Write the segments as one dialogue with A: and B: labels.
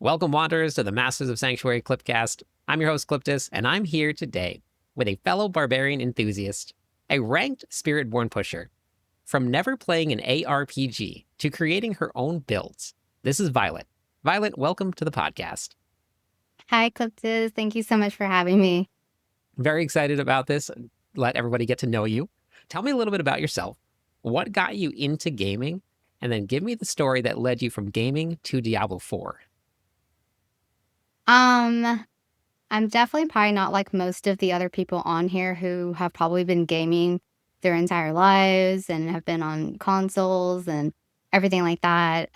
A: Welcome, Wanderers, to the Masters of Sanctuary Clipcast. I'm your host, Cliptus, and I'm here today with a fellow Barbarian enthusiast, a ranked Spiritborn pusher. From never playing an ARPG to creating her own builds, this is Violet. Violet, welcome to the podcast.
B: Hi, Cliptus. Thank you so much for having me.
A: Very excited about this. Let everybody get to know you. Tell me a little bit about yourself. What got you into gaming? And then give me the story that led you from gaming to Diablo 4.
B: I'm definitely probably not like most of the other people on here who have probably been gaming their entire lives and have been on consoles and everything like that.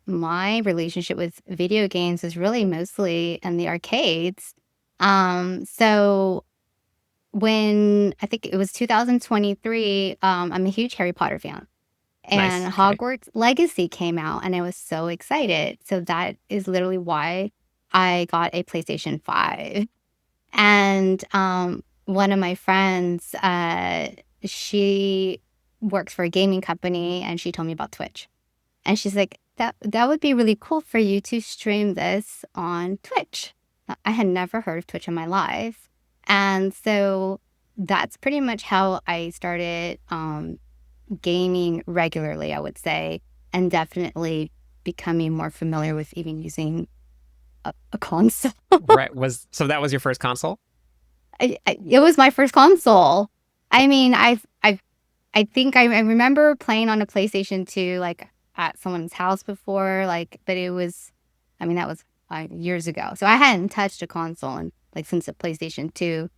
B: My relationship with video games is really mostly in the arcades. So when I think it was 2023, I'm a huge Harry Potter fan.
A: Nice.
B: And
A: Okay.
B: Hogwarts Legacy came out, and I was so excited. So that is literally why I got a PlayStation 5. And one of my friends, she works for a gaming company, and she told me about Twitch. And she's like, that would be really cool for you to stream this on Twitch. I had never heard of Twitch in my life. And so that's pretty much how I started gaming regularly, I would say, and definitely becoming more familiar with even using a console.
A: Right. So that was your first console?
B: It was my first console. I mean, I think I remember playing on a PlayStation 2, like at someone's house before, but it was, I mean, that was years ago. So I hadn't touched a console since the PlayStation 2.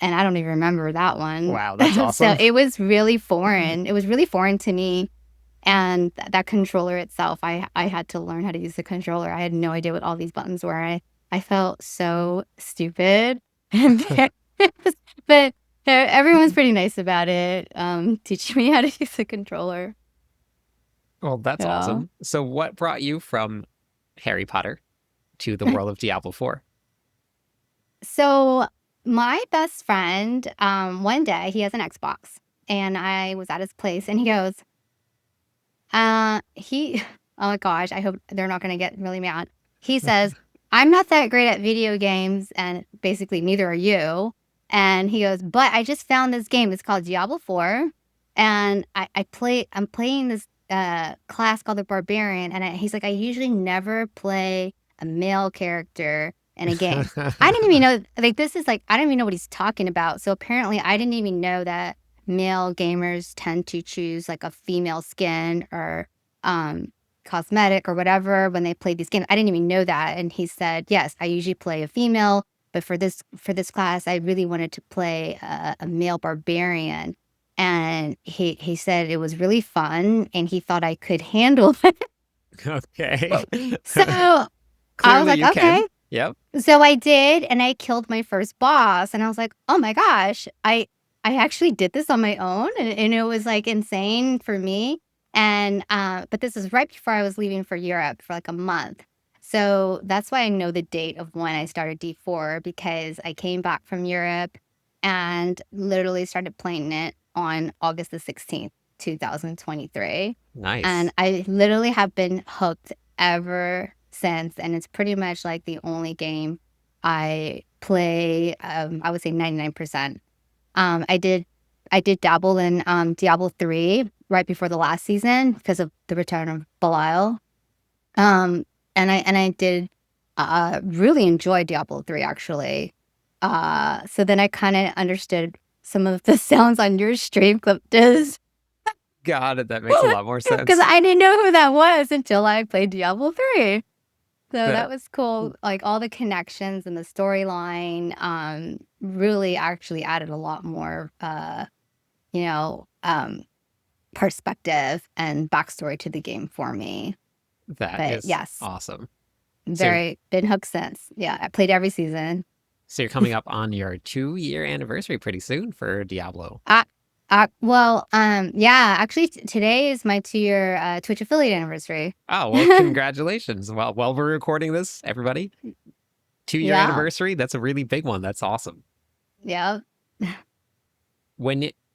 B: And I don't even remember that one.
A: Wow, that's
B: So
A: awesome.
B: it was really foreign. It was really foreign to me. And that controller itself, I had to learn how to use the controller. I had no idea what all these buttons were. I felt so stupid. But everyone's pretty nice about it, teaching me how to use the controller.
A: Well, that's
B: Yeah.
A: awesome. So what brought you from Harry Potter to the world of Diablo 4?
B: So my best friend, one day he has an Xbox, and I was at his place, and he goes, he, oh my gosh, I hope they're not going to get really mad. He says, I'm not that great at video games, and basically neither are you. And he goes, but I just found this game. It's called Diablo 4. And I'm playing this class called the Barbarian. And he's like, I usually never play a male character in a game. I didn't even know, I don't even know what he's talking about. So apparently I didn't even know that male gamers tend to choose like a female skin or cosmetic or whatever when they play these games. I didn't even know that. And he said, yes, I usually play a female, but for this class, I really wanted to play a male barbarian. And he said it was really fun, and he thought I could handle it.
A: Okay.
B: So I was
A: Clearly
B: like,
A: you can.
B: okay.
A: Yep.
B: So I did, and I killed my first boss, and I was like, oh my gosh, I actually did this on my own, and it was like insane for me. And but this was right before I was leaving for Europe for like a month. So that's why I know the date of when I started D4, because I came back from Europe and literally started playing it on August the 16th, 2023.
A: Nice.
B: And I literally have been hooked ever since. And it's pretty much like the only game I play, I would say 99%. I did dabble in Diablo 3 right before the last season because of the return of Belial. Um, and I did really enjoy Diablo 3 actually. So then I kind of understood some of the sounds on your stream clip does.
A: Got it. That makes a lot more
B: Because
A: sense.
B: I didn't know who that was until I played Diablo 3. So
A: That
B: that was cool. Like all the connections and the storyline really actually added a lot more you know, perspective and backstory to the game for me.
A: that
B: But
A: is
B: yes,
A: awesome. So you're,
B: very been hooked since. Yeah, I played every season.
A: so you're coming up on your 2-year anniversary pretty soon for Diablo.
B: Uh, yeah, actually today is my 2-year Twitch affiliate anniversary.
A: Oh, well, congratulations. Well, while we're recording this, everybody, 2-year
B: Yeah,
A: anniversary. That's a really big one. That's awesome.
B: yeah.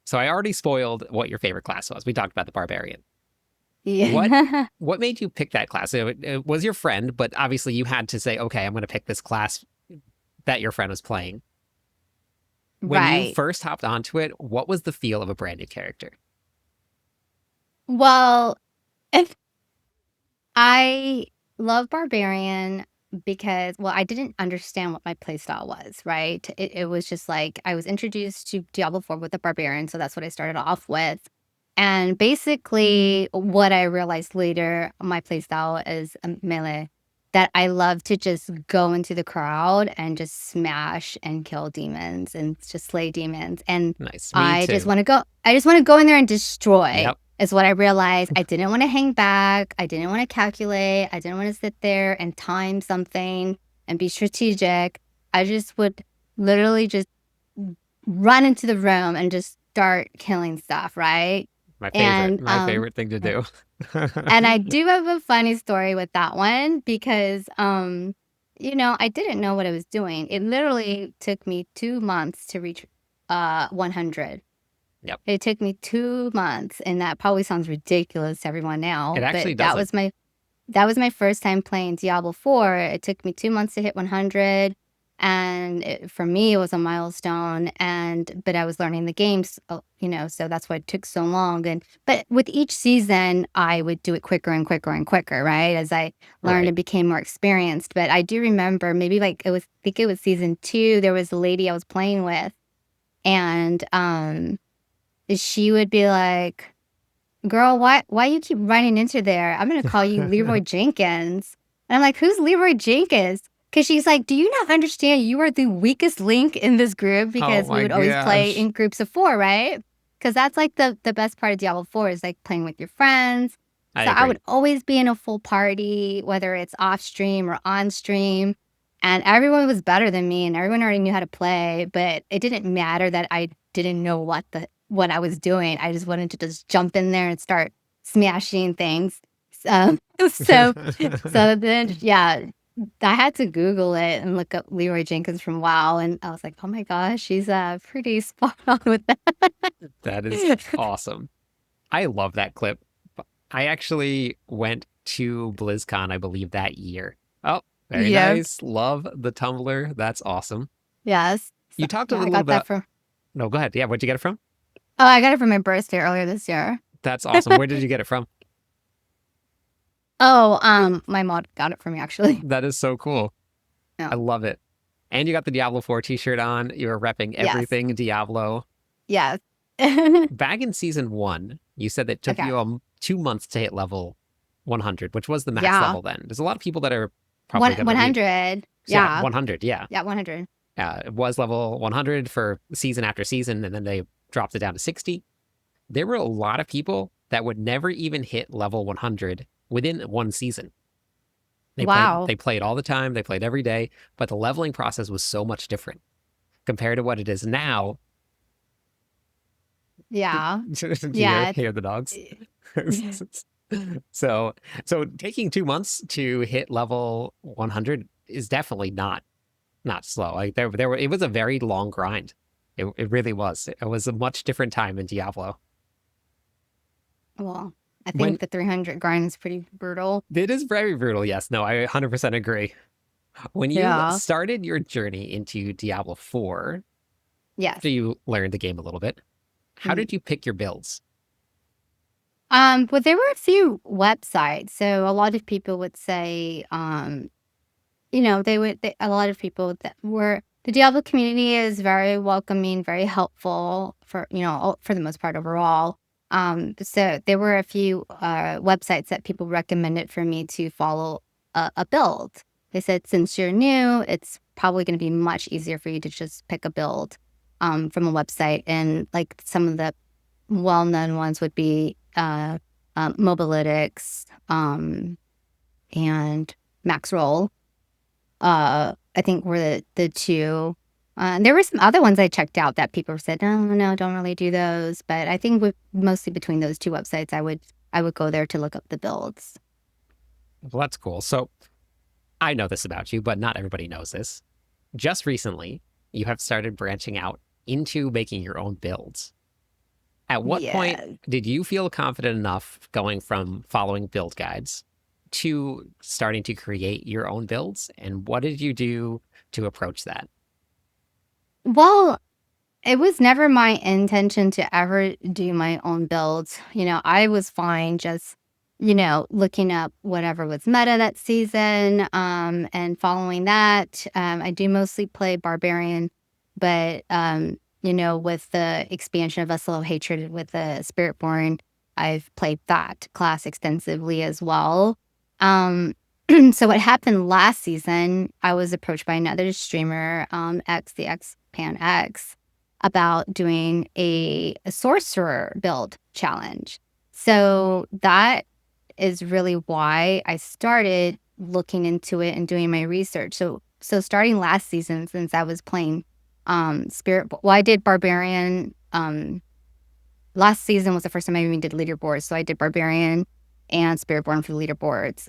A: So I already spoiled what your favorite class was. We talked about the Barbarian. What
B: Yeah.
A: what made you pick that class? It was your friend, but obviously you had to say, okay, I'm going to pick this class that your friend was playing. When you
B: Right.
A: first hopped onto it, what was the feel of a brand new character?
B: Well, if I love Barbarian because, well, I didn't understand what my playstyle was, right? It was just like I was introduced to Diablo 4 with the Barbarian, so that's what I started off with. And basically, what I realized later, my playstyle is a melee. That I love to just go into the crowd and just smash and kill demons and just slay demons. And
A: Nice. Me too.
B: I just want to go in there and destroy
A: Yep.
B: is what I realized. I didn't want to hang back. I didn't want to calculate. I didn't want to sit there and time something and be strategic. I just would literally just run into the room and just start killing stuff, right?
A: My favorite.
B: And
A: My favorite thing to
B: and
A: do.
B: and I do have a funny story with that one because I didn't know what I was doing. It literally took me 2 months to reach 100.
A: Yep.
B: It took me 2 months, and that probably sounds ridiculous to everyone
A: It
B: now,
A: actually
B: but
A: doesn't.
B: that was my first time playing Diablo 4. It took me 2 months to hit 100, and for me, it was a milestone. But I was learning the games, so that's why it took so long. But with each season, I would do it quicker and quicker and quicker, right? As I learned
A: Right.
B: and became more experienced. But I do remember maybe like I think it was season 2, there was a lady I was playing with, and she would be like, "Girl, why you keep running into there? I'm gonna call you Leroy Jenkins." And I'm like, "Who's Leroy Jenkins?" Because she's like, "Do you not understand you are the weakest link in this group?"
A: Oh
B: Because we
A: my
B: would always play
A: gosh.
B: in groups of 4, right? Because that's like the best part of Diablo 4 is like playing with your friends.
A: I
B: So I
A: agree.
B: would always be in a full party, whether it's off stream or on stream. And everyone was better than me and everyone already knew how to play, but it didn't matter that I didn't know what I was doing. I just wanted to just jump in there and start smashing things. So so so then yeah, I had to Google it and look up Leroy Jenkins from WoW, and I was like, "Oh my gosh, she's pretty spot on with that."
A: That is awesome. I love that clip. I actually went to BlizzCon, I believe, that year. Oh, very
B: Yeah.
A: nice. Love the Tumblr. That's awesome.
B: Yes. So,
A: You talked a
B: yeah, I
A: little
B: got that
A: about.
B: from.
A: No, go ahead. Yeah, where'd you get it from?
B: Oh, I got it for my birthday earlier this year.
A: That's awesome. Where did you get it from?
B: Oh, my mom got it for me actually.
A: That is so cool.
B: Yeah.
A: I love it. And you got the Diablo 4 t-shirt on. You were repping
B: Yes.
A: everything Diablo.
B: Yes.
A: Back in season 1, you said that it took
B: Okay.
A: you 2 months to hit level 100, which was the max
B: Yeah.
A: level then. There's a lot of people that are probably
B: One
A: going to be.
B: 100.
A: Yeah,
B: Yeah.
A: 100. Yeah.
B: Yeah, 100.
A: It was level 100 for season after season, and then they dropped it down to 60. There were a lot of people that would never even hit level 100 within one season.
B: Wow.
A: They played all the time, they played every day, but the leveling process was so much different compared to what it is now.
B: Yeah.
A: Do you
B: Yeah.
A: hear the dogs?
B: It's
A: so so taking 2 months to hit level 100 is definitely not slow. Like there were it was a very long grind. It really was. It was a much different time in Diablo.
B: well, I
A: When
B: think the 300 grind is pretty brutal.
A: it is very brutal, yes. No, I 100% agree. When you
B: Yeah.
A: started your journey into Diablo 4,
B: Yes.
A: after you learned the game a little bit, how
B: Mhm.
A: did you pick your builds?
B: Well, there were a few websites. So a lot of people would say, a lot of people that were, the Diablo community is very welcoming, very helpful for the most part overall. So there were a few websites that people recommended for me to follow a build. They said, since you're new, it's probably going to be much easier for you to just pick a build from a website. And like some of the well-known ones would be Mobalytics and Maxroll. I think were the two. There were some other ones I checked out that people said, no, no, don't really do those. But I think mostly between those two websites, I would go there to look up the builds.
A: Well, that's cool. So I know this about you, but not everybody knows this. Just recently, you have started branching out into making your own builds. At what point
B: Yeah.
A: did you feel confident enough going from following build guides to starting to create your own builds? And what did you do to approach that?
B: Well, it was never my intention to ever do my own builds. I was fine just, looking up whatever was meta that season, and following that. I do mostly play Barbarian, but, with the expansion of Vessel of Hatred with the Spiritborn, I've played that class extensively as well. Um, so what happened last season, I was approached by another streamer, the X Pan X, about doing a sorcerer build challenge. So that is really why I started looking into it and doing my research. So starting last season, since I was playing I did Barbarian. Last season was the first time I even did leaderboards. So I did Barbarian and Spiritborn for the leaderboards.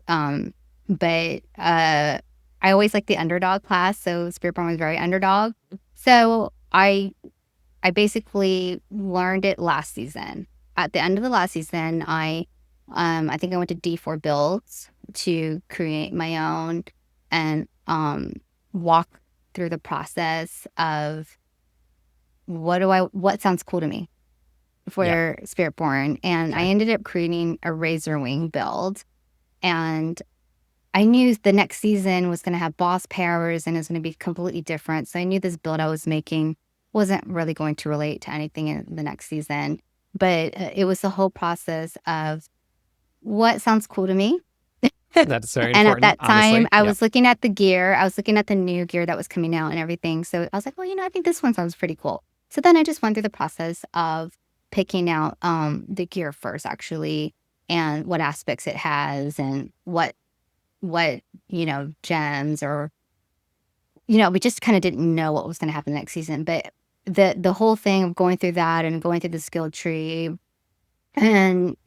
B: But I always liked the underdog class, so Spiritborn was very underdog. So I basically learned it last season. At the end of the last season, I think I went to D4 Builds to create my own and walk through the process of what sounds cool to me for
A: Yeah.
B: Spiritborn. And I
A: Okay.
B: ended up creating a Razor Wing build. And I knew the next season was going to have boss powers and it was going to be completely different. So I knew this build I was making wasn't really going to relate to anything in the next season. But it was the whole process of what sounds cool to me.
A: That's very
B: And at
A: important,
B: that time,
A: honestly.
B: I
A: Yep.
B: was looking at the gear. I was looking at the new gear that was coming out and everything. So I was like, well, I think this one sounds pretty cool. So then I just went through the process of picking out the gear first, actually, and what aspects it has and what gems or we just kind of didn't know what was going to happen next season. But the whole thing of going through that and going through the skill tree and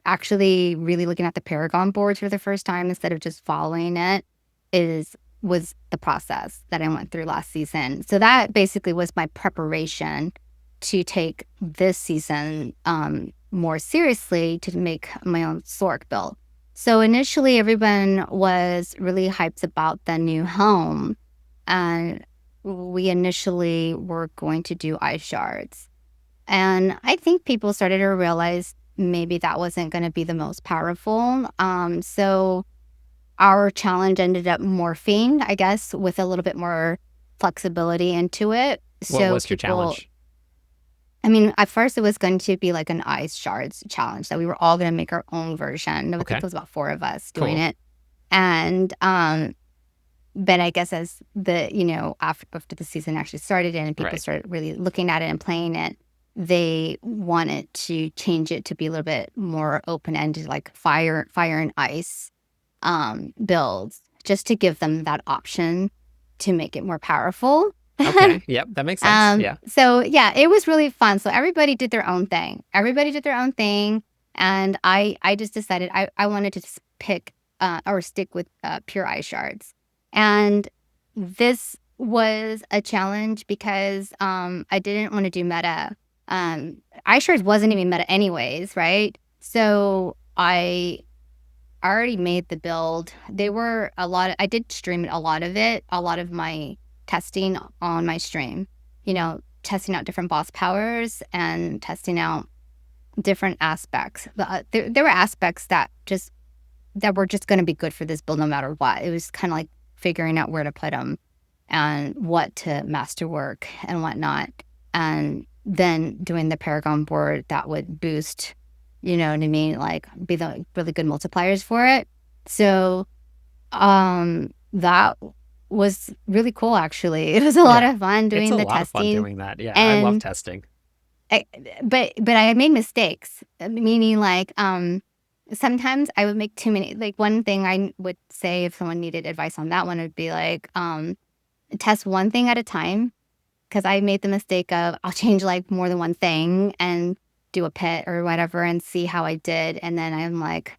B: actually really looking at the Paragon boards for the first time instead of just following it was the process that I went through last season. So that basically was my preparation to take this season more seriously to make my own Sork build. So initially everyone was really hyped about the new home, and we initially were going to do ice shards. And I think people started to realize maybe that wasn't going to be the most powerful. So our challenge ended up morphing, I guess, with a little bit more flexibility into it.
A: What
B: So
A: was your
B: people,
A: challenge?
B: at first it was going to be like an ice shards challenge that we were all going to make our own version. I think
A: Okay.
B: it was about 4 of us doing
A: Cool.
B: it. And but I guess as the after the season actually started and people
A: Right.
B: started really looking at it and playing it, they wanted to change it to be a little bit more open ended, like fire and ice builds, just to give them that option to make it more powerful.
A: Okay. Yep. That makes sense. Yeah.
B: So yeah, it was really fun. So everybody did their own thing. And I just decided I wanted to just pick or stick with pure ice shards. And this was a challenge because I didn't want to do meta. Ice shards wasn't even meta anyways, right? So I already made the build. I did stream a lot of my testing on my stream, testing out different boss powers and testing out different aspects. But there were aspects that were just going to be good for this build no matter what. It was kind of like figuring out where to put them and what to masterwork and whatnot. And then doing the Paragon board that would boost, you know what I mean? Like be the really good multipliers for it. So that was really cool actually. It was a lot
A: Yeah.
B: of fun
A: It's
B: doing
A: a
B: the
A: lot of fun
B: testing.
A: doing that. Yeah. I love
B: And
A: testing.
B: but I had made mistakes, meaning like sometimes I would make too many. Like one thing I would say if someone needed advice on that one would be like test one thing at a time, because I made the mistake of I'll change like more than one thing and do a pit or whatever and see how I did, and then I'm like,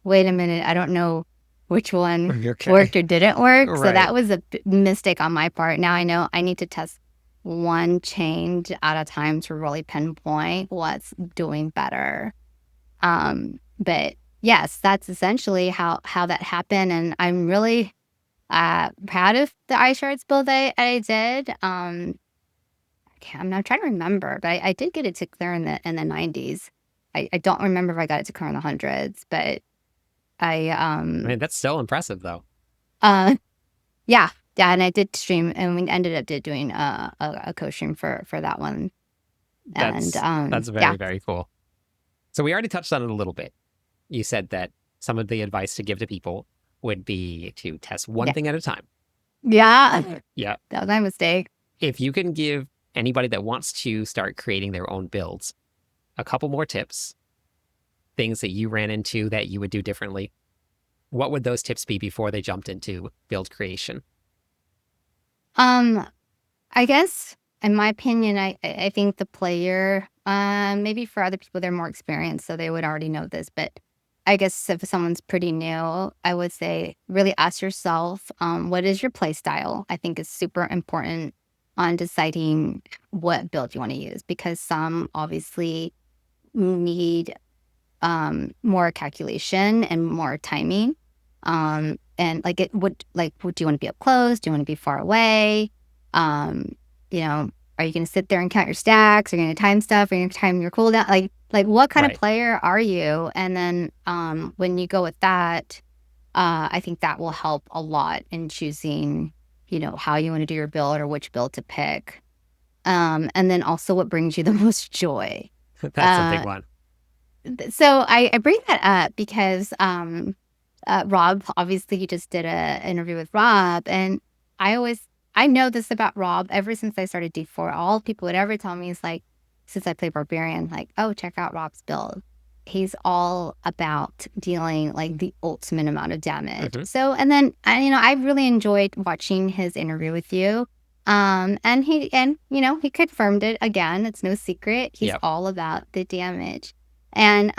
B: wait a minute, I don't know which one
A: Okay.
B: worked or didn't work. So
A: Right.
B: that was a mistake on my part. Now I know I need to test one change at a time to really pinpoint what's doing better. But yes, that's essentially how that happened, and I'm really proud of the ice shards build I did. I'm trying to remember, but I did get it to clear in the 90s. I don't remember if I got it to clear in the hundreds, but I
A: I mean, that's still impressive, though.
B: yeah, and I did stream, and we ended up doing a co-stream for that one, and
A: That's
B: yeah,
A: very cool. So we already touched on it a little bit. You said that some of the advice to give to people would be to test one
B: yeah,
A: thing at a time.
B: yeah,
A: Yeah.
B: that was my mistake.
A: If you can give anybody that wants to start creating their own builds a couple more tips, things that you ran into that you would do differently, what would those tips be before they jumped into build creation?
B: I guess, in my opinion, I think the player, maybe for other people, they're more experienced, so they would already know this. But I guess if someone's pretty new, I would say really ask yourself, what is your play style? I think is super important on deciding what build you want to use, because some obviously need more calculation and more timing. And like do you want to be up close? Do you want to be far away? Um, you know, are you going to sit there and count your stacks? Are you going to time stuff? Are you going to time your cooldown? Like what kind of
A: Right.
B: player are you? And then when you go with that, I think that will help a lot in choosing, how you want to do your build or which build to pick. And then also what brings you the most joy.
A: That's a big
B: Uh,
A: one.
B: so I bring that up because Rob, obviously, you just did a interview with Rob, and I know this about Rob ever since I started D4. All people would ever tell me is like, since I play Barbarian, like, oh, check out Rob's build. He's all about dealing like the ultimate amount of damage.
A: Hmm.
B: So, and then I really enjoyed watching his interview with you. And he confirmed it again. It's no secret. He's
A: Yep.
B: all about the damage. And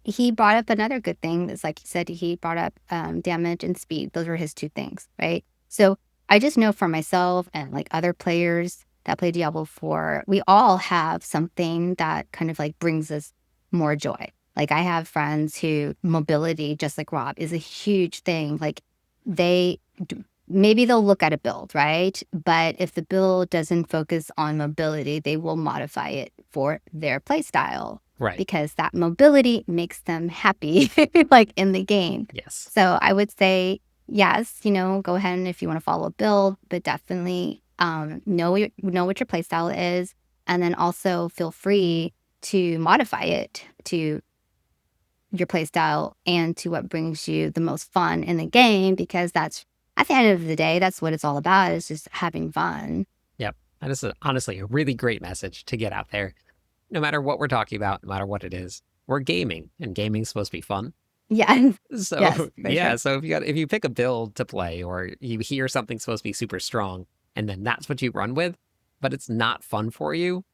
B: he brought up another good thing. That's like he said, he brought up damage and speed. Those were his two things, right? So I just know for myself and like other players that play Diablo 4, we all have something that kind of like brings us more joy. Like I have friends who mobility, just like Rob, is a huge thing. Like they maybe they'll look at a build, right? But if the build doesn't focus on mobility, they will modify it for their play style
A: Right.
B: because that mobility makes them happy, like in the game.
A: Yes.
B: So I would say, yes, go ahead and if you want to follow a build, but definitely know what your play style is, and then also feel free to modify it to your play style and to what brings you the most fun in the game, because that's at the end of the day, that's what it's all about, is just having fun.
A: Yep. And this is honestly a really great message to get out there. No matter what we're talking about, no matter what it is, we're gaming, and gaming's supposed to be fun.
B: Yeah.
A: So
B: Yes, for
A: yeah,
B: sure.
A: so if you pick a build to play, or you hear something's supposed to be super strong, and then that's what you run with, but it's not fun for you,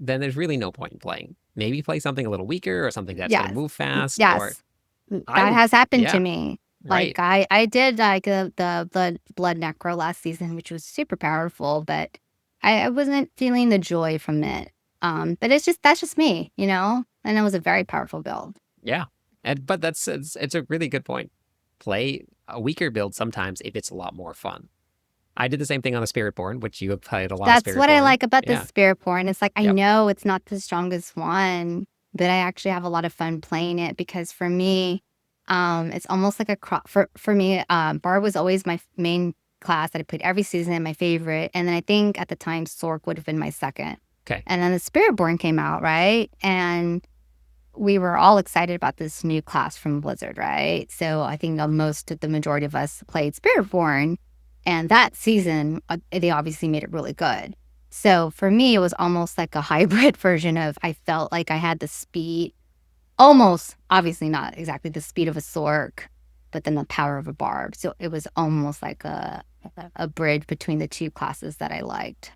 A: then there's really no point in playing. Maybe play something a little weaker, or something that's going to
B: Yes.
A: move fast, or
B: Yes.
A: I
B: That
A: would,
B: has happened to
A: yeah,
B: me. Like
A: right.
B: I did like the blood necro last season, which was super powerful, but I wasn't feeling the joy from it. But that's just me, and it was a very powerful build.
A: Yeah. But it's a really good point. Play a weaker build sometimes if it's a lot more fun. I did the same thing on the Spiritborn, which you have played a lot of
B: That's what I
A: Spiritborn.
B: like about this
A: Yeah.
B: spirit porn. It's like I
A: Yep.
B: know it's not the strongest one, but I actually have a lot of fun playing it because for me, it's almost like a for me. Barb was always my main class that I played every season and my favorite. And then I think at the time Sork would have been my second.
A: Okay.
B: And then the Spiritborn came out, right? And we were all excited about this new class from Blizzard, right? So I think the majority of us played Spiritborn, and that season they obviously made it really good. So for me, it was almost like a hybrid version of I felt like I had the speed, almost obviously not exactly the speed of a Sork, but then the power of a Barb. So it was almost like a bridge between the two classes that I liked.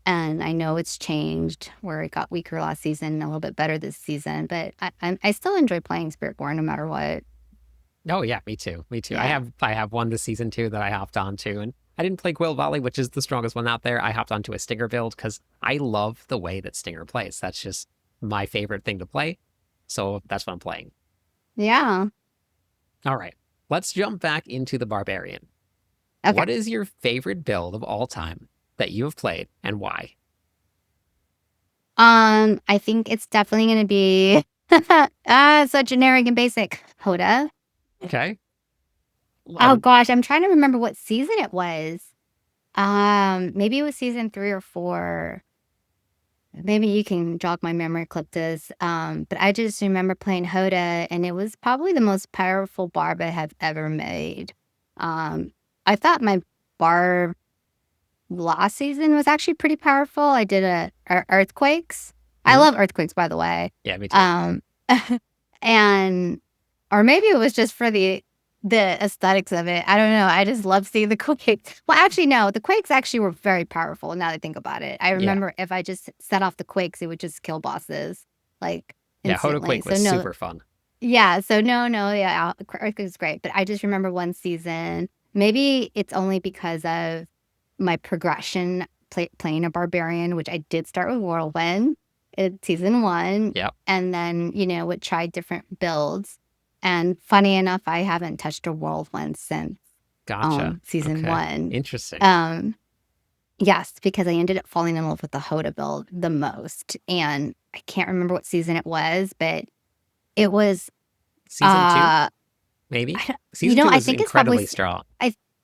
B: And I know it's changed where it got weaker last season and a little bit better this season, but I still enjoy playing Spiritborn no matter what.
A: Oh yeah, me too. Me too.
B: Yeah.
A: I have one this season too that I hopped onto, and I didn't play Quill Volley, which is the strongest one out there. I hopped onto a Stinger build because I love the way that Stinger plays. That's just my favorite thing to play. So that's what I'm playing.
B: Yeah.
A: All right, let's jump back into the Barbarian.
B: Okay.
A: What is your favorite build of all time that you have played and why?
B: I think it's definitely gonna be so generic and basic. Hoda.
A: Okay.
B: Oh gosh, I'm trying to remember what season it was. Maybe it was season 3 or 4. Maybe you can jog my memory, Cliptus. But I just remember playing Hoda, and it was probably the most powerful barb I have ever made. I thought my barb last season was actually pretty powerful. I did a earthquakes. I love earthquakes, by the way.
A: Yeah, me too.
B: And or maybe it was just for the aesthetics of it. I don't know. I just love seeing the quakes. Well, actually, no. The quakes actually were very powerful. Now that I think about it, I remember if I just set off the quakes, it would just kill bosses like instantly.
A: Hoda Quake was super fun.
B: Yeah. So no. Yeah, earthquake is great, but I just remember one season. Maybe it's only because of my progression playing a barbarian, which I did start with Whirlwind in season 1.
A: Yep.
B: And then, would try different builds. And funny enough, I haven't touched a Whirlwind since season 1.
A: Interesting.
B: Yes, because I ended up falling in love with the Hoda build the most. And I can't remember what season it was, but it was
A: season 2, maybe? Season 2 was
B: I think
A: incredibly
B: it's
A: strong.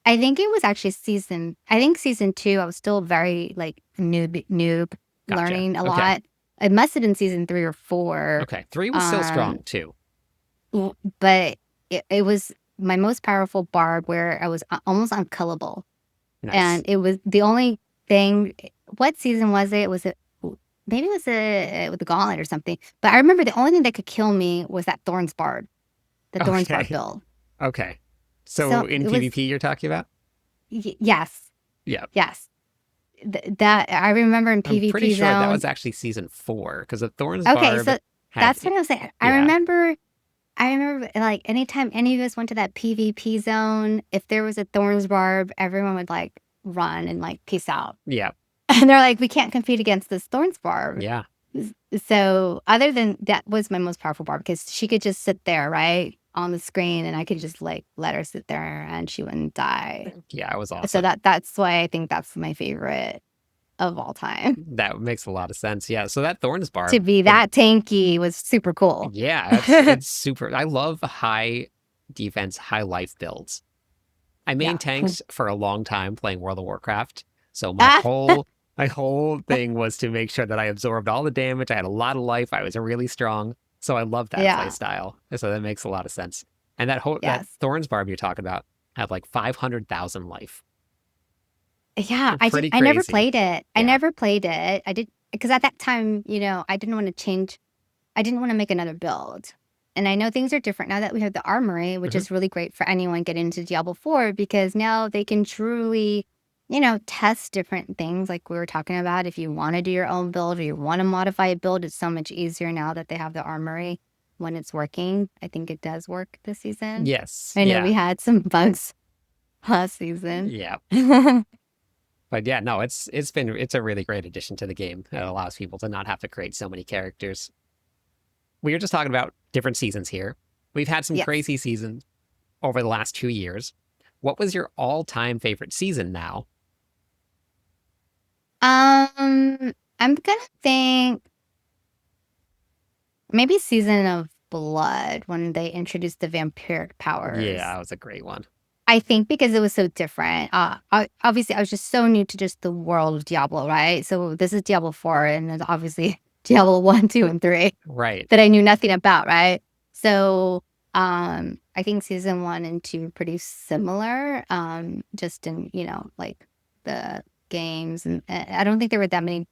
B: I think it was actually season 2. I was still very like noob
A: Gotcha.
B: learning a lot. It must have been season 3 or 4.
A: Okay, 3 was still strong too.
B: But it was my most powerful barb where I was almost unkillable.
A: Nice.
B: And it was the only thing. What season was it? Maybe it was with the gauntlet or something. But I remember the only thing that could kill me was that Thorns Barb. The Thorns Barb build.
A: Okay. So in PvP you're talking about?
B: Yes.
A: Yeah.
B: Yes. That I remember in PvP
A: I'm pretty sure
B: zone.
A: that was actually season 4 because the Thorns Barb.
B: Okay, so that's what I was saying. I remember like anytime any of us went to that PvP zone, if there was a Thorns Barb, everyone would like run and like peace out.
A: Yeah.
B: And they're like, we can't compete against this Thorns Barb.
A: Yeah.
B: So other than that was my most powerful barb because she could just sit there, right, on the screen, and I could just like let her sit there and she wouldn't die.
A: Yeah, it was awesome.
B: So that's why I think that's my favorite of all time.
A: That makes a lot of sense. Yeah. So that Thorns Barb
B: to be that tanky was super cool.
A: Yeah, it's super. I love high defense, high life builds. I main tanks for a long time playing World of Warcraft. So my whole thing was to make sure that I absorbed all the damage. I had a lot of life. I was really strong. So I love that play style. So that makes a lot of sense. And that that Thorns Barb you're talking about had like 500,000 life.
B: Yeah, I never played it. I never played it. I did because at that time, I didn't want to change. I didn't want to make another build. And I know things are different now that we have the armory, which is really great for anyone getting into Diablo 4 because now they can truly, test different things like we were talking about. If you want to do your own build or you want to modify a build, it's so much easier now that they have the armory when it's working. I think it does work this season.
A: Yes.
B: I know we had some bugs last season.
A: Yeah. But yeah, no, it's a really great addition to the game. It allows people to not have to create so many characters. We were just talking about different seasons here. We've had some crazy seasons over the last 2 years. What was your all-time favorite season now?
B: I'm gonna think maybe Season of Blood when they introduced the vampiric powers.
A: Yeah, that was a great one.
B: I think because it was so different. Obviously, I was just so new to just the world of Diablo, right? So this is Diablo 4, and then obviously Diablo 1, 2, and 3.
A: Right.
B: That I knew nothing about, right? So I think Season 1 and 2 are pretty similar, just in, like the games. And I don't think there were that many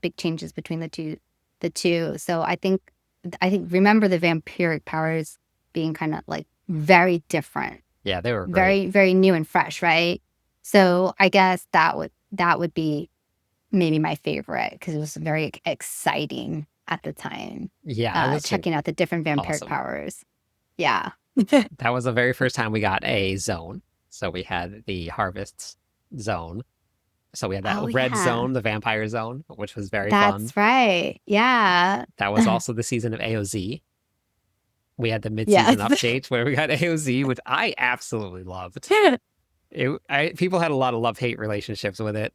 B: big changes between the two. So I think remember the vampiric powers being kind of like very different.
A: Yeah, they were great.
B: Very, very new and fresh, right? So I guess that would be maybe my favorite because it was very exciting at the time.
A: Yeah,
B: checking out the different vampiric powers. Yeah.
A: That was the very first time we got a zone. So we had the harvests zone. So we had that
B: Oh
A: red
B: yeah.
A: zone, the vampire zone, which was very fun.
B: That's right. Yeah.
A: That was also the season of AOZ. We had the mid-season
B: Yes.
A: updates where we got AOZ, which I absolutely loved. People had a lot of love-hate relationships with it.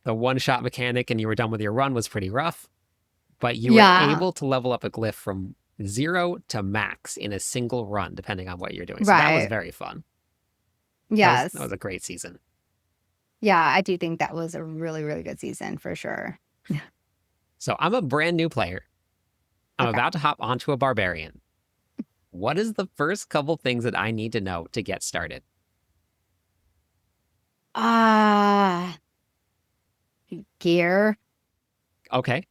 A: The one-shot mechanic and you were done with your run was pretty rough, but you were
B: Yeah.
A: able to level up a glyph from 0 to max in a single run, depending on what you're doing. So that was
B: Right.
A: very fun. That
B: Yes.
A: was a great season.
B: Yeah, I do think that was a really, really good season for sure.
A: So I'm a brand new player. I'm
B: Okay.
A: about to hop onto a barbarian. What is the first couple things that I need to know to get started?
B: Ah, gear.
A: Okay.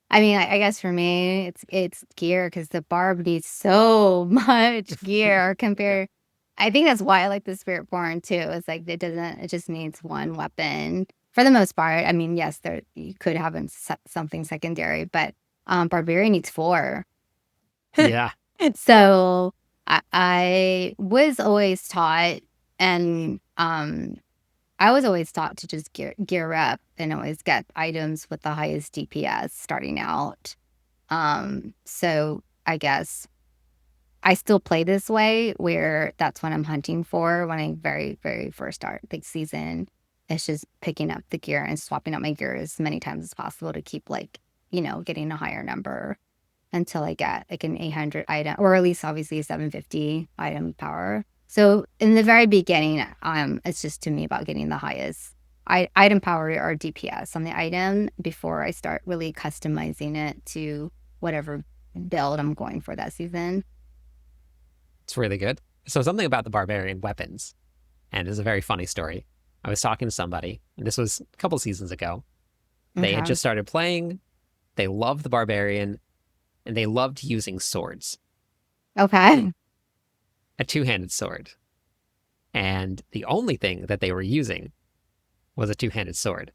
B: I mean, I guess for me, it's gear because the barb needs so much gear
A: Yeah.
B: compared. I think that's why I like the Spiritborn too. It's like it doesn't. It just needs one weapon for the most part. I mean, yes, there you could have something secondary, but Barbarian needs four.
A: Yeah.
B: So I was always taught, and I was always taught to just gear up and always get items with the highest DPS starting out. So I guess I still play this way where that's what I'm hunting for when I very, very first start the season. It's just picking up the gear and swapping out my gear as many times as possible to keep getting a higher number until I get like an 800 item, or at least obviously a 750 item power. So in the very beginning, it's just to me about getting the highest item power or DPS on the item before I start really customizing it to whatever build I'm going for that season.
A: It's really good. So something about the barbarian weapons, and it's a very funny story. I was talking to somebody, and this was a couple seasons ago. They had
B: Okay.
A: just started playing. They loved the barbarian, and they loved using swords,
B: Okay.
A: a two-handed sword. And the only thing that they were using was a two-handed sword.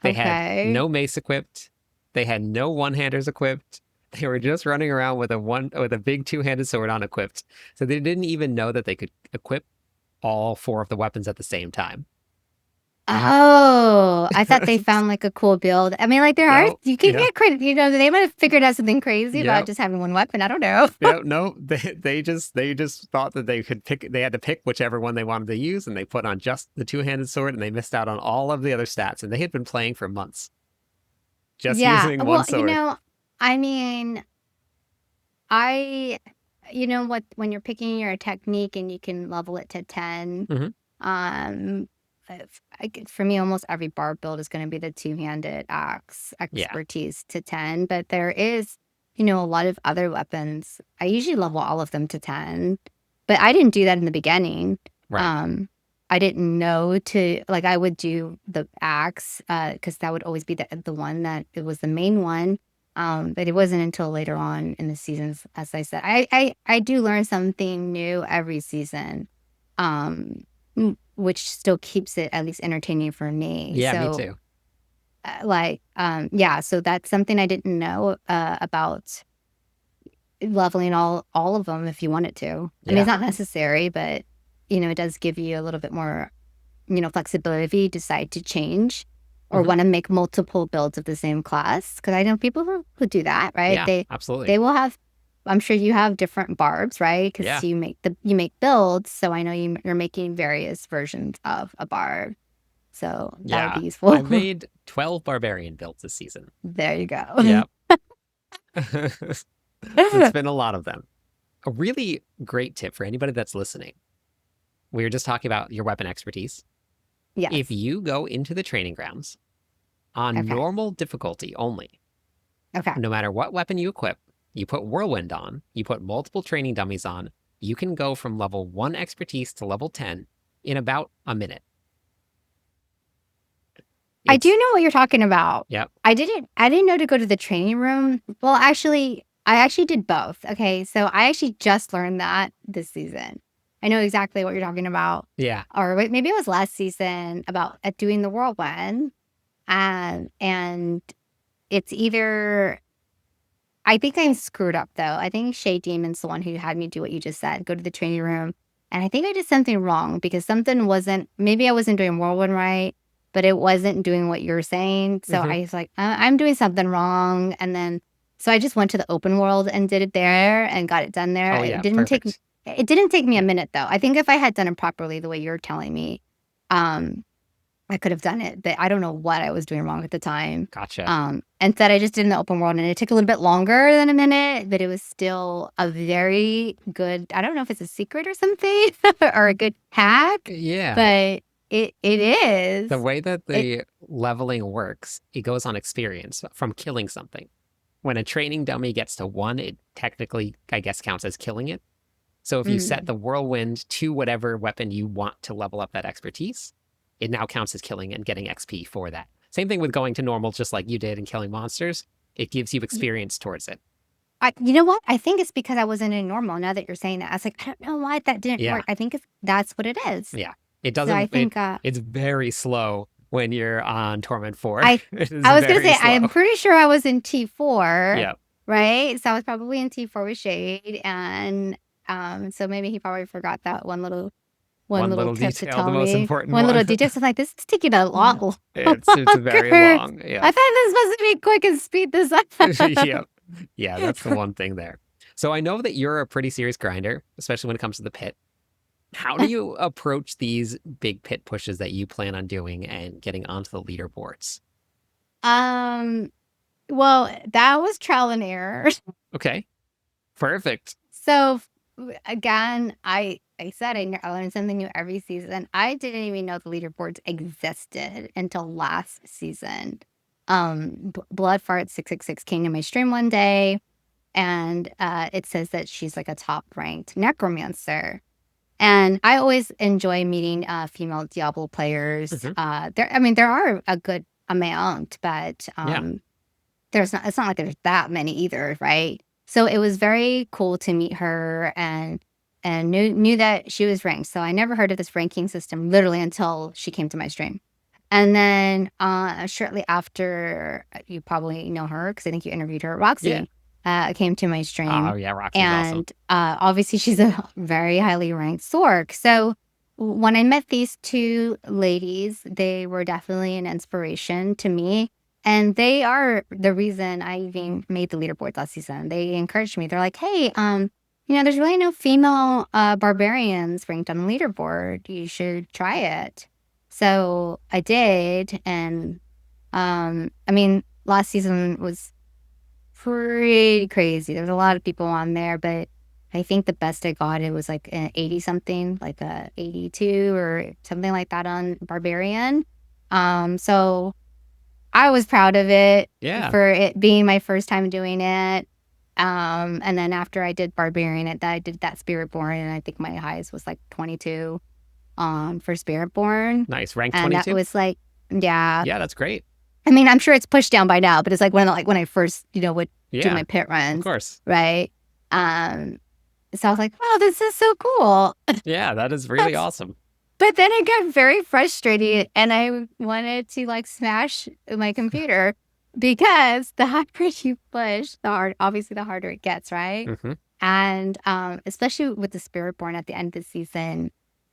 A: They had
B: Okay.
A: no mace equipped. They had no one-handers equipped. They were just running around with a big two-handed sword unequipped. So they didn't even know that they could equip all four of the weapons at the same time.
B: Oh, I thought they found like a cool build. I mean, like
A: No,
B: you can
A: yeah,
B: get credit, they might have figured out something crazy about
A: yeah,
B: just having one weapon. I don't know.
A: yeah. No, they just thought that they had to pick whichever one they wanted to use, and they put on just the two-handed sword, and they missed out on all of the other stats. And they had been playing for months just
B: Yeah.
A: using one
B: Well,
A: sword.
B: I mean, I, when you're picking your technique and you can level it to 10,
A: Hmm.
B: um, for me, almost every barb build is going to be the two-handed axe
A: Yeah,
B: expertise to 10, but there is, a lot of other weapons. I usually level all of them to 10, but I didn't do that in the beginning.
A: right.
B: I didn't know like, I would do the axe, because that would always be the one that it was the main one. But it wasn't until later on in the seasons, as I said, I do learn something new every season, um, which still keeps it at least entertaining for me.
A: Yeah, me
B: So,
A: too.
B: yeah, so that's something I didn't know about leveling all of them if you wanted to. I mean, it's
A: Yeah.
B: not necessary, but it does give you a little bit more, flexibility if you decide to change or
A: Hmm.
B: want to make multiple builds of the same class. Because I know people who do that, right?
A: Yeah,
B: They
A: absolutely.
B: will have. I'm sure you have different barbs, right? Because
A: Yeah.
B: you make builds, so I know you're making various versions of a barb. So that would be
A: Yeah.
B: useful.
A: I made 12 barbarian builds this season.
B: There you go.
A: Yep. It's been a lot of them. A really great tip for anybody that's listening. We were just talking about your weapon expertise. If
B: Yes.
A: you go into the training grounds on
B: Okay.
A: normal difficulty only,
B: Okay.
A: no matter what weapon you equip, you put whirlwind on, you put multiple training dummies on, you can go from level 1 expertise to level 10 in about a minute.
B: I do
A: It's,
B: know what you're talking about.
A: yep.
B: I didn't know to go to the training room. Well, actually, I actually did both. Okay. So I actually just learned that this season. I know exactly what you're talking about.
A: Yeah.
B: Or maybe it was last season about doing the whirlwind. And it's either, I think I'm screwed up though. I think Shade Demon's the one who had me do what you just said, go to the training room And I think I did something wrong because something wasn't, maybe I wasn't doing whirlwind right, but it wasn't doing what you're saying. So I was like, I'm doing something wrong. And then, so I just went to the open world and did it there and got it done there.
A: Oh, yeah, perfect.
B: It didn't take me a minute though. I think if I had done it properly the way you're telling me, I could have done it, but I don't know what I was doing wrong at the time.
A: Gotcha.
B: Instead, I just did in the open world, and it took a little bit longer than a minute, but it was still a very good. I don't know if it's a secret or something or a good hack,
A: Yeah.
B: but it is.
A: The way that the leveling works, it goes on experience from killing something. When a training dummy gets to 1, it technically, I guess, counts as killing it. So if you set the whirlwind to whatever weapon you want to level up that expertise, it now counts as killing and getting XP for that. Same thing with going to normal, just like you did and killing monsters. It gives you experience towards it.
B: You know what? I think it's because I wasn't in normal. Now that you're saying that, I was like, I don't know why that didn't work. I think that's what it is.
A: Yeah. It doesn't,
B: So I think
A: it's very slow when you're on Torment 4.
B: I was going to say, I'm pretty sure I was in T4.
A: Yeah.
B: Right? So I was probably in T4 with Shade. And so maybe he probably forgot that one little tip to
A: detail,
B: tell
A: the most
B: me.
A: important
B: One little detail. So I'm like, this is taking a long.
A: It's very long. Yeah.
B: I thought this was supposed to be quick and speed this up.
A: Yeah, that's the one thing there. So I know that you're a pretty serious grinder, especially when it comes to the pit. How do you approach these big pit pushes that you plan on doing and getting onto the leaderboards?
B: Well, that was trial and error.
A: Okay, perfect.
B: So again, I said I learned something new every season. I didn't even know the leaderboards existed until last season. Bloodfart666 came to my stream one day, and it says that she's like a top ranked necromancer. And I always enjoy meeting female Diablo players. There are a good amount, but it's not like there's that many either, right? So it was very cool to meet her and knew that she was ranked. So I never heard of this ranking system literally until she came to my stream. And then shortly after, you probably know her because I think you interviewed her, Roxy. Came to my stream.
A: Oh, yeah, Roxy's awesome.
B: And obviously she's a very highly ranked Sork. So when I met these two ladies, they were definitely an inspiration to me. And they are the reason I even made the leaderboard last season. They encouraged me. They're like, hey, there's really no female barbarians ranked on the leaderboard. You should try it. So I did. And last season was pretty crazy. There's a lot of people on there, but I think the best I got, it was like an 80 something, like a 82 or something like that on Barbarian. So I was proud of it for it being my first time doing it. And then after I did Barbarian, I did that Spiritborn, and I think my highest was like 22 for Spiritborn.
A: Nice. Rank 22?
B: And that was like, yeah.
A: Yeah, that's great.
B: I mean, I'm sure it's pushed down by now, but it's like when I first, would do my pit runs.
A: Of course.
B: Right. So I was like, oh, this is so cool.
A: Yeah, that is really awesome.
B: But then I got very frustrated and I wanted to smash my computer because the harder you push, obviously the harder it gets, right?
A: Mm-hmm.
B: And especially with the Spiritborn at the end of the season,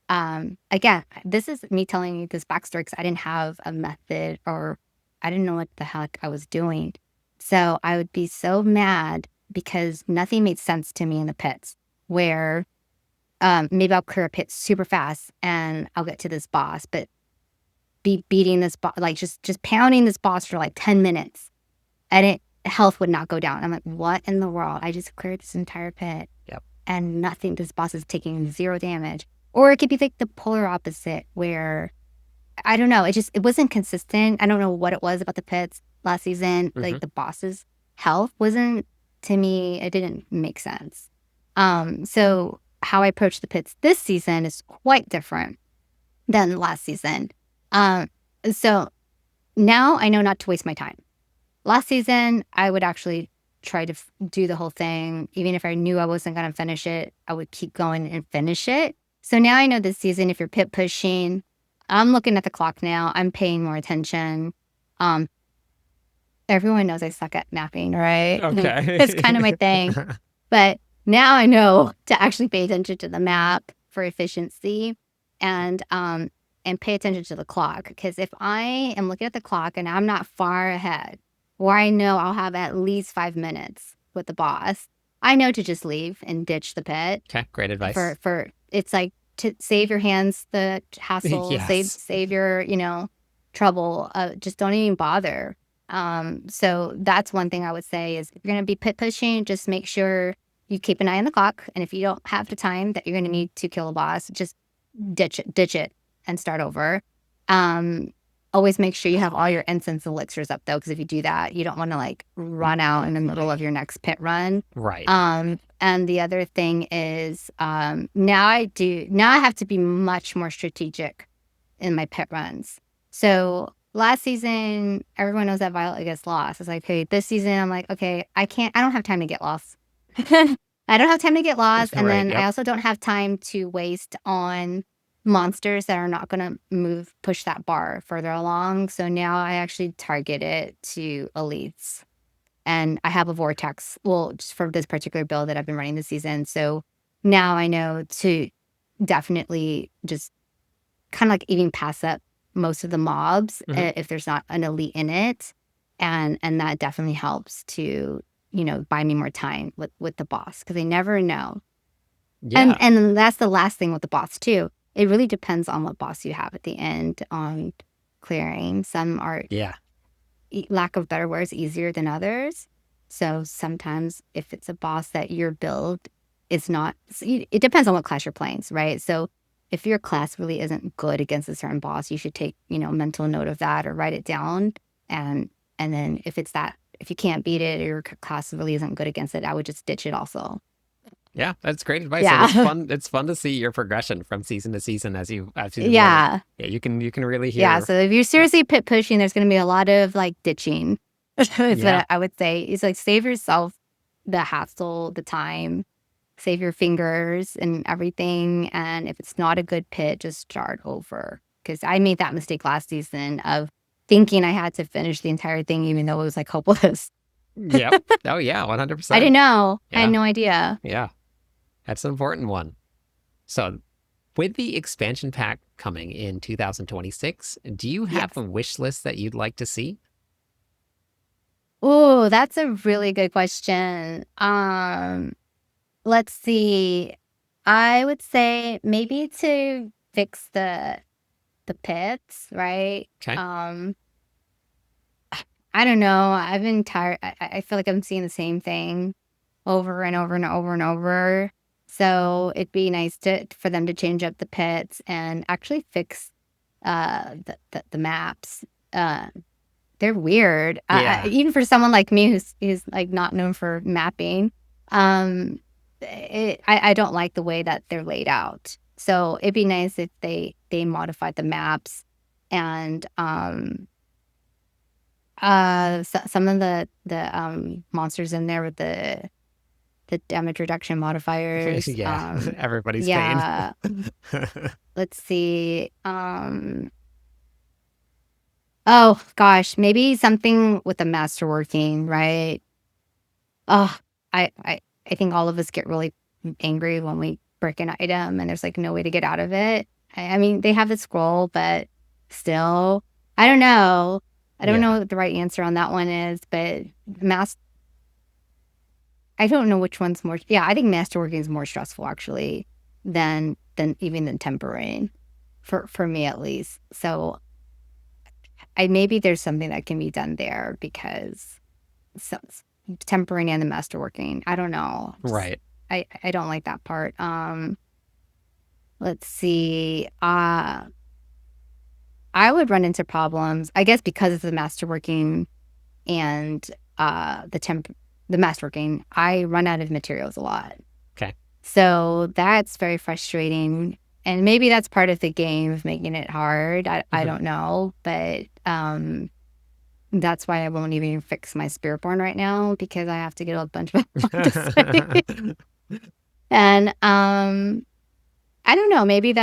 B: again, this is me telling you this backstory because I didn't have a method or I didn't know what the heck I was doing. So I would be so mad because nothing made sense to me in the pits where maybe I'll clear a pit super fast and I'll get to this boss, but be beating this boss, just pounding this boss for 10 minutes and health would not go down. I'm like, what in the world? I just cleared this entire pit and nothing, this boss is taking 0 damage. Or it could be the polar opposite where, I don't know, it wasn't consistent. I don't know what it was about the pits last season.
A: Mm-hmm.
B: The boss's health wasn't, to me, it didn't make sense. So how I approach the pits this season is quite different than last season. So now I know not to waste my time. Last season, I would actually try to do the whole thing. Even if I knew I wasn't going to finish it, I would keep going and finish it. So now I know this season, if you're pit pushing, I'm looking at the clock now. I'm paying more attention. Everyone knows I suck at mapping, right?
A: Okay.
B: It's kind of my thing. But now I know to actually pay attention to the map for efficiency, and pay attention to the clock. Because if I am looking at the clock and I'm not far ahead, where I know I'll have at least 5 minutes with the boss, I know to just leave and ditch the pit.
A: Okay, great advice.
B: For it's like to save your hands the hassle,
A: Yes.
B: save your trouble. Just don't even bother. So that's one thing I would say is if you're gonna be pit pushing, just make sure you keep an eye on the clock. And if you don't have the time that you're gonna need to kill a boss, just ditch it and start over. Always make sure you have all your incense elixirs up though, because if you do that, you don't want to like run out in the middle of your next pit run.
A: Right.
B: And the other thing is now I have to be much more strategic in my pit runs. So last season, everyone knows that Violet gets lost. It's like, okay, this season I'm like, okay, I don't have time to get lost. I don't have time to get lost. And
A: Right,
B: then
A: yep.
B: I also don't have time to waste on monsters that are not going to push that bar further along. So now I actually target it to elites. And I have a vortex, well, just for this particular build that I've been running this season. So now I know to definitely just kind of like even pass up most of the mobs if there's not an elite in it. And that definitely helps to, buy me more time with the boss because they never know.
A: Yeah.
B: And that's the last thing with the boss too. It really depends on what boss you have at the end on clearing. Some are, lack of better words, easier than others. So sometimes if it's a boss that your build is not, it depends on what class you're playing, right? So if your class really isn't good against a certain boss, you should take, mental note of that or write it down. And then if you can't beat it or your class really isn't good against it, I would just ditch it also.
A: Yeah, that's great advice.
B: Yeah.
A: And it's fun to see your progression from season to season as you
B: Yeah.
A: Yeah, you can really hear.
B: Yeah, so if you're seriously pit pushing, there's going to be a lot of like ditching. Is what I would say. It's like save yourself the hassle, the time, save your fingers and everything. And if it's not a good pit, just start over. Because I made that mistake last season of thinking I had to finish the entire thing, even though it was like hopeless.
A: Yep. Oh yeah, 100%.
B: I didn't know.
A: Yeah.
B: I had no idea.
A: Yeah. That's an important one. So, with the expansion pack coming in 2026, do you have a wish list that you'd like to see?
B: Oh, that's a really good question. Let's see. I would say maybe to fix the pits, right?
A: Okay.
B: I don't know. I've been tired. I feel like I'm seeing the same thing over and over and over and over. So it'd be nice for them to change up the pits and actually fix the maps. They're weird.
A: Yeah.
B: Even for someone like me who's like not known for mapping, I don't like the way that they're laid out. So it'd be nice if they modified the maps and some of the monsters in there with the damage reduction modifiers.
A: Yeah, everybody's
B: yeah.
A: pain.
B: Let's see. Oh gosh, maybe something with the masterworking, right? Oh, I think all of us get really angry when we break an item and there's like no way to get out of it. I mean, they have the scroll, but still, I don't know. I don't know what the right answer on that one is, but I don't know which one's more. Yeah, I think masterworking is more stressful actually than tempering, for me at least. So, maybe there's something that can be done there because tempering and the masterworking. I don't know.
A: Right.
B: I don't like that part. Let's see. I would run into problems, I guess, because of the masterworking and the masterworking. I run out of materials a lot.
A: Okay.
B: So that's very frustrating. And maybe that's part of the game of making it hard. I don't know. But that's why I won't even fix my Spiritborn right now because I have to get a bunch of And I don't know. Maybe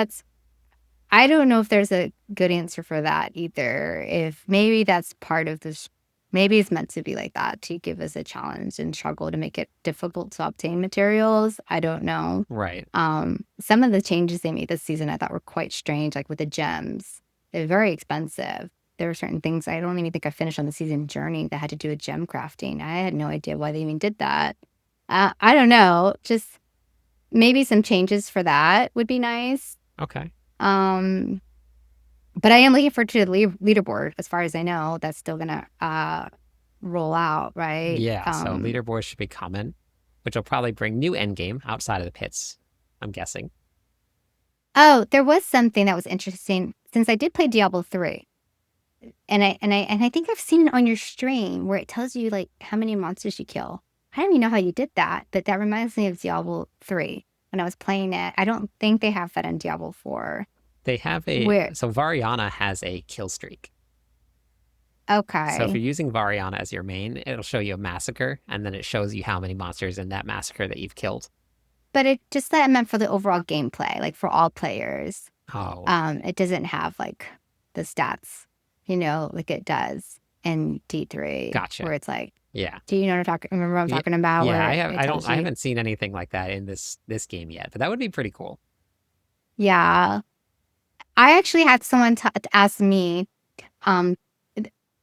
B: I don't know if there's a good answer for that either. If maybe that's part of this Maybe it's meant to be like that, to give us a challenge and struggle to make it difficult to obtain materials. I don't know.
A: Right.
B: Some of the changes they made this season I thought were quite strange, like with the gems. They're very expensive. There were certain things I don't even think I finished on the season journey that had to do with gem crafting. I had no idea why they even did that. I don't know. Just maybe some changes for that would be nice.
A: Okay.
B: But I am looking forward to the leaderboard. As far as I know, that's still gonna roll out, right?
A: Yeah, so leaderboards should be coming, which will probably bring new endgame outside of the pits, I'm guessing.
B: Oh, there was something that was interesting since I did play Diablo 3. And I think I've seen it on your stream where it tells you like how many monsters you kill. I don't even know how you did that, but that reminds me of Diablo 3 when I was playing it. I don't think they have that in Diablo 4.
A: They have so Variana has a kill streak.
B: Okay.
A: So if you're using Variana as your main, it'll show you a massacre, and then it shows you how many monsters in that massacre that you've killed.
B: But it just that meant for the overall gameplay, like for all players.
A: Oh.
B: It doesn't have like the stats, like it does in D3.
A: Gotcha.
B: Where it's like,
A: yeah.
B: Do you know what remember what I'm talking about?
A: Yeah,
B: where
A: I haven't seen anything like that in this game yet, but that would be pretty cool.
B: Yeah. I actually had someone ask me, I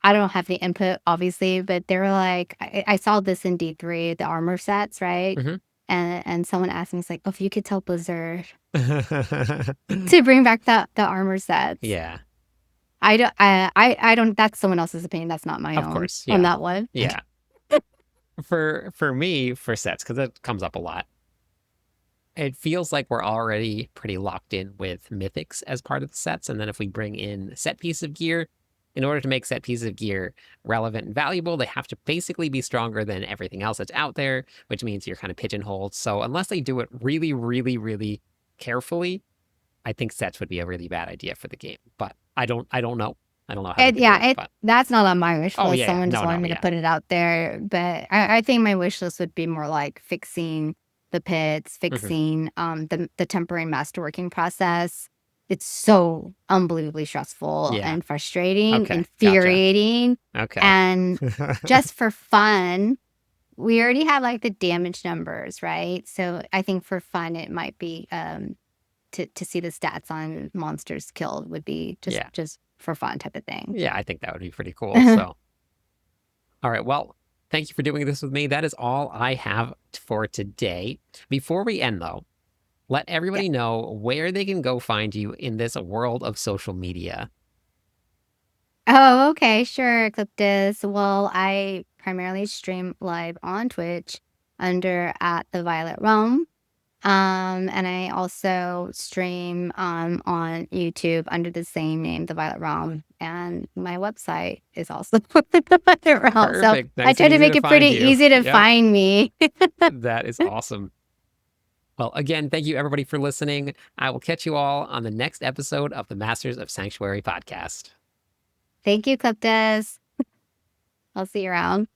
B: don't have the input, obviously, but they were like, I saw this in D3, the armor sets, right?
A: Mm-hmm.
B: And someone asked me, it's like, oh, if you could tell Blizzard to bring back the armor sets.
A: Yeah.
B: I don't, that's someone else's opinion. That's not my own.
A: Of course.
B: On that one.
A: Yeah. For me, for sets, because it comes up a lot, it feels like we're already pretty locked in with mythics as part of the sets. And then if we bring in set piece of gear, in order to make set pieces of gear relevant and valuable, they have to basically be stronger than everything else that's out there, which means you're kind of pigeonholed. So unless they do it really, really, really carefully, I think sets would be a really bad idea for the game. But I don't know. I don't know how.
B: That's not on my wish list. Someone just wanted me to put it out there. But I think my wish list would be more like fixing the pits, fixing the temporary masterworking process. It's so unbelievably stressful and frustrating, infuriating.
A: Gotcha. Okay.
B: And just for fun, we already have like the damage numbers, right? So I think for fun, it might be to see the stats on monsters killed would be just for fun type of thing.
A: Yeah, I think that would be pretty cool. So, all right. Well, thank you for doing this with me. That is all I have for today. Before we end, though, let everybody know where they can go find you in this world of social media.
B: Oh, okay. Sure, Cliptis. Well, I primarily stream live on Twitch under at the Violet Realm. And I also stream on YouTube under the same name, The Violet Realm. And my website is also The Violet Realm.
A: Perfect.
B: So I try to make it pretty easy to find me.
A: That is awesome. Well, again, thank you everybody for listening. I will catch you all on the next episode of the Masters of Sanctuary podcast.
B: Thank you, Cliptis. I'll see you around.